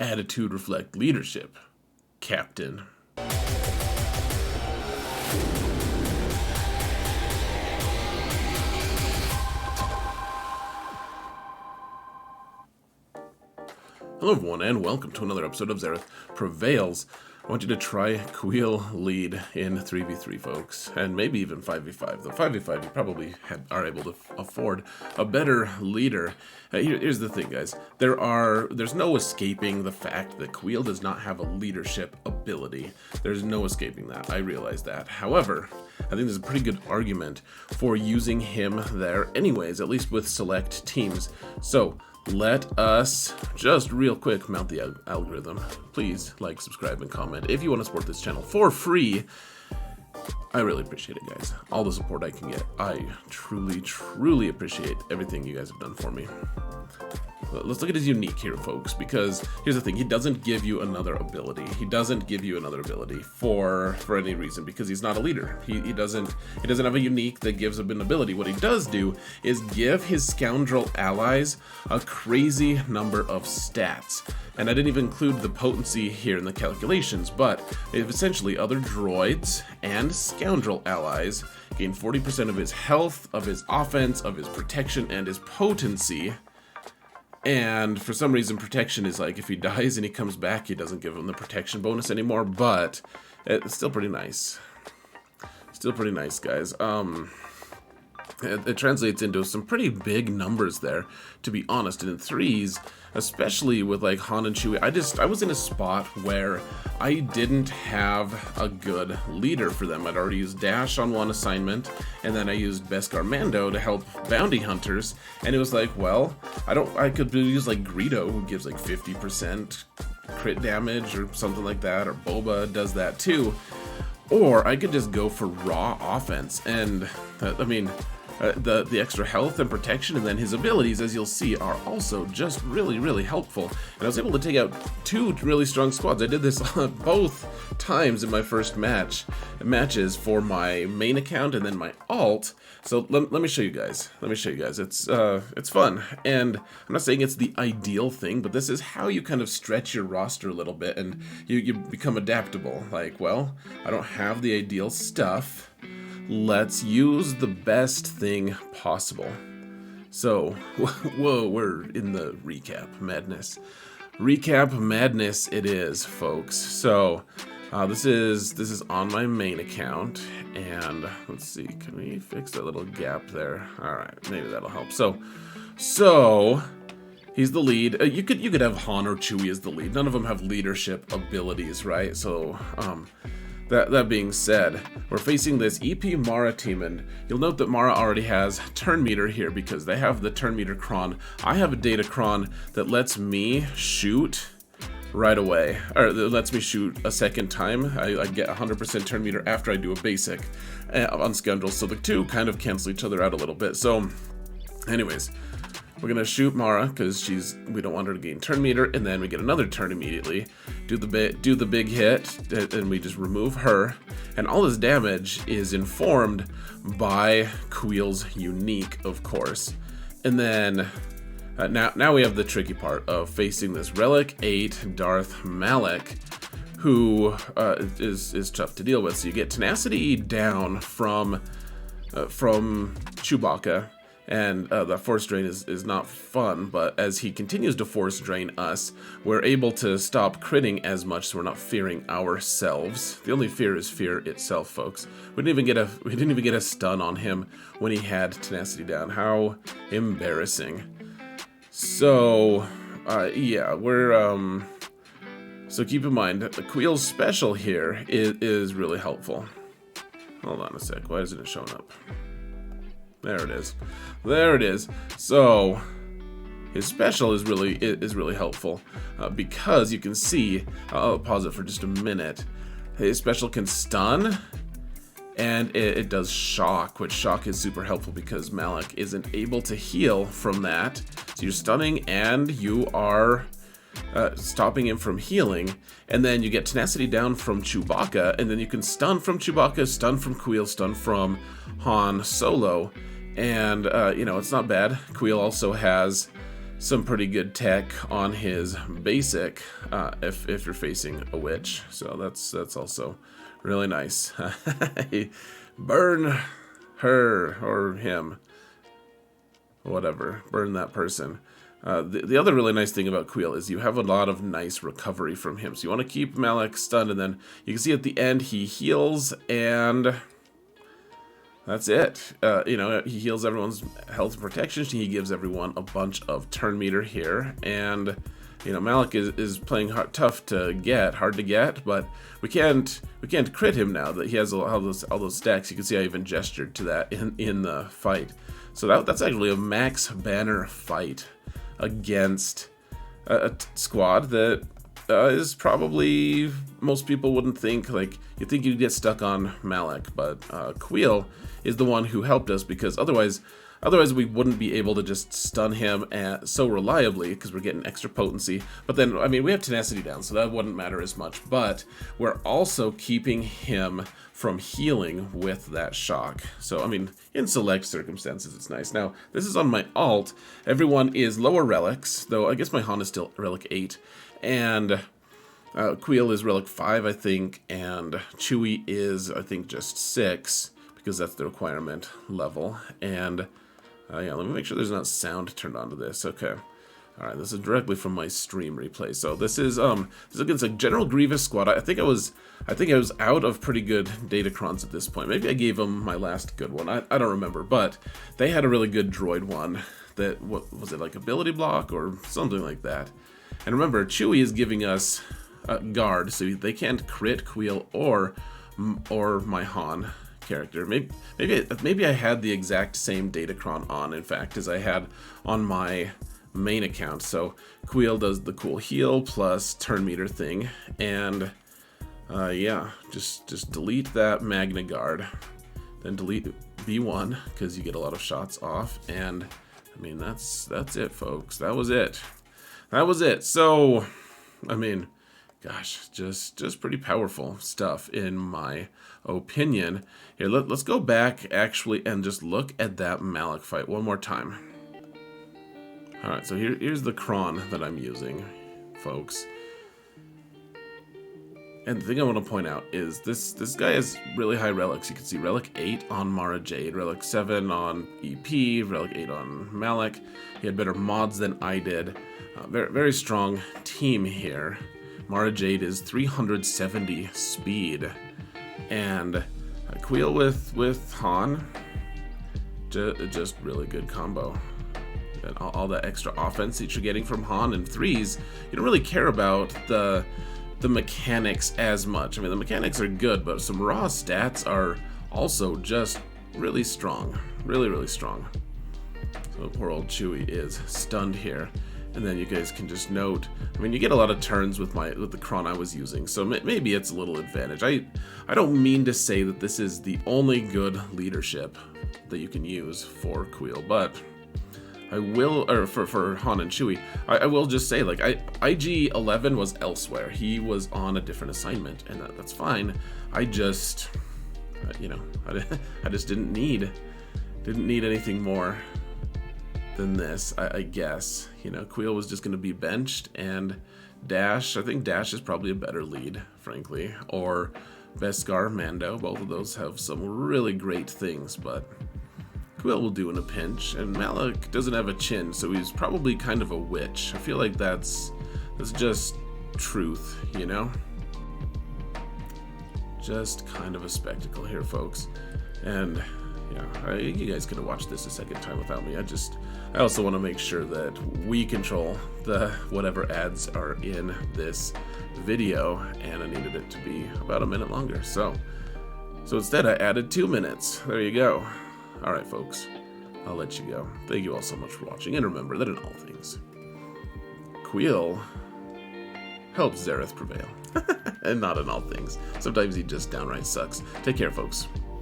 attitude reflect leadership, Captain? Hello everyone, and welcome to another episode of Xerath Prevails. I want you to try Kuiil lead in 3v3, folks, and maybe even 5v5. Though 5v5, you probably are able to afford a better leader. Here's the thing, guys. There's no escaping the fact that Kuiil does not have a leadership ability. There's no escaping that. I realize that. However, I think there's a pretty good argument for using him there anyways, at least with select teams. So, let us just real quick mount the algorithm. Please like, subscribe, and comment if you want to support this channel for free. I really appreciate it, guys. All the support I can get. I truly appreciate everything you guys have done for me. Let's look at his unique here, folks, because here's the thing. He doesn't give you another ability. He doesn't give you another ability for any reason, because he's not a leader. He doesn't have a unique that gives him an ability. What he does do is give his scoundrel allies a crazy number of stats. And I didn't even include the potency here in the calculations, but essentially other droids and scoundrel allies gain 40% of his health, of his offense, of his protection, and his potency. And for some reason, protection is like if he dies and he comes back, he doesn't give him the protection bonus anymore, but it's still pretty nice. Still pretty nice, guys. It translates into some pretty big numbers there, to be honest. And in threes, especially with like Han and Chewie, I was in a spot where I didn't have a good leader for them. I'd already used Dash on one assignment, and then I used Beskar Mando to help bounty hunters, and it was like, well, I could use like Greedo, who gives like 50% crit damage or something like that, or Boba does that too, or I could just go for raw offense, and I mean, the extra health and protection, and then his abilities, as you'll see, are also just really helpful. And I was able to take out two really strong squads. I did this both times in my first matches for my main account and then my alt. So let me show you guys. It's fun, and I'm not saying it's the ideal thing, but this is how you kind of stretch your roster a little bit, and you become adaptable. Like, well, I don't have the ideal stuff. Let's use the best thing possible. So, whoa, we're in the recap madness. Recap madness it is, folks. So, this is on my main account, and let's see, can we fix that little gap there? All right, maybe that'll help. So he's the lead. You could have Han or Chewie as the lead. None of them have leadership abilities, right? So, That being said, we're facing this EP Mara team, and you'll note that Mara already has turn meter here because they have the turn meter cron. I have a data cron that lets me shoot right away, or that lets me shoot a second time. I get 100% turn meter after I do a basic on Scoundrels, so the two kind of cancel each other out a little bit. So anyways, we're gonna shoot Mara because we don't want her to gain turn meter, and then we get another turn immediately. Do the big hit, and we just remove her. And all this damage is informed by Kuiil's unique, of course. And then now we have the tricky part of facing this Relic 8 Darth Malak, who is tough to deal with. So you get tenacity down from Chewbacca. And the force drain is not fun, but as he continues to force drain us, we're able to stop critting as much, so we're not fearing ourselves. The only fear is fear itself, folks. We didn't even get a stun on him when he had tenacity down. How embarrassing. So, yeah, we're so keep in mind that the Kuiil's special here is really helpful. Hold on a sec. Why isn't it showing up? There it is. There it is. So his special is really helpful because you can see. I'll pause it for just a minute. His special can stun, and it does shock, which shock is super helpful because Malak isn't able to heal from that. So you're stunning and you are stopping him from healing, and then you get tenacity down from Chewbacca, and then you can stun from Chewbacca, stun from Kuiil, stun from Han Solo, and you know, it's not bad. Kuiil also has some pretty good tech on his basic if you're facing a witch. So that's also really nice. Burn her or him, whatever. Burn that person. The other really nice thing about Kuiil is you have a lot of nice recovery from him. So you want to keep Malak stunned, and then you can see at the end he heals, and that's it. You know, he heals everyone's health and protection. He gives everyone a bunch of turn meter here, and you know, Malak is playing tough to get, hard to get, but we can't crit him now that he has all those stacks. You can see I even gestured to that in the fight. So that's actually a max banner fight against a squad that is probably, most people wouldn't think, like, you think you'd get stuck on Malak, but Kuiil is the one who helped us, because otherwise we wouldn't be able to just stun him so reliably, because we're getting extra potency. But then, I mean, we have tenacity down, so that wouldn't matter as much, but we're also keeping him from healing with that shock. So, I mean, in select circumstances, it's nice. Now, this is on my alt. Everyone is lower relics, though I guess my Han is still relic 8, and Kuiil is relic 5, I think, and Chewie is, I think, just 6, because that's the requirement level. And yeah, let me make sure there's not sound turned on to this. Okay. All right, this is directly from my stream replay. So this is against a General Grievous squad. I think I was out of pretty good Datacrons at this point. Maybe I gave them my last good one. I don't remember, but they had a really good droid one. That, what was it, like ability block or something like that? And remember, Chewie is giving us guard, so they can't crit Kuiil or my Han character. Maybe I had the exact same Datacron on, in fact, as I had on my main account. So Kuiil does the cool heal plus turn meter thing, and yeah, just delete that Magna Guard, then delete B1 because you get a lot of shots off, and I mean that's it, folks. That was it. So I mean, gosh, just pretty powerful stuff in my opinion. Here, let's go back actually and just look at that Malak fight one more time. Alright, so here's the cron that I'm using, folks. And the thing I want to point out is this guy has really high relics. You can see relic 8 on Mara Jade, relic 7 on EP, relic 8 on Malak. He had better mods than I did. Very strong team here. Mara Jade is 370 speed. And Kuiil with Han, just really good combo. And all that extra offense that you're getting from Han and 3s, you don't really care about the mechanics as much. I mean, the mechanics are good, but some raw stats are also just really strong. Really strong. So poor old Chewie is stunned here. And then you guys can just note, I mean, you get a lot of turns with the cron I was using, so maybe it's a little advantage. I don't mean to say that this is the only good leadership that you can use for Kuiil, but I will, or for Han and Chewie, I will just say, like, IG-11 was elsewhere. He was on a different assignment, and that's fine. I just, you know, I just didn't need anything more than this, I guess. You know, Kuiil was just going to be benched, and Dash, I think Dash is probably a better lead, frankly, or Beskar, Mando. Both of those have some really great things, but Kuiil will do in a pinch, and Malak doesn't have a chin, so he's probably kind of a witch. I feel like that's just truth, you know? Just kind of a spectacle here, folks. And yeah, you guys could have watched this a second time without me. I also want to make sure that we control whatever ads are in this video, and I needed it to be about a minute longer. So instead I added 2 minutes. There you go. All right, folks, I'll let you go. Thank you all so much for watching, and remember that in all things, Kuiil helps Zareth prevail. And not in all things. Sometimes he just downright sucks. Take care, folks.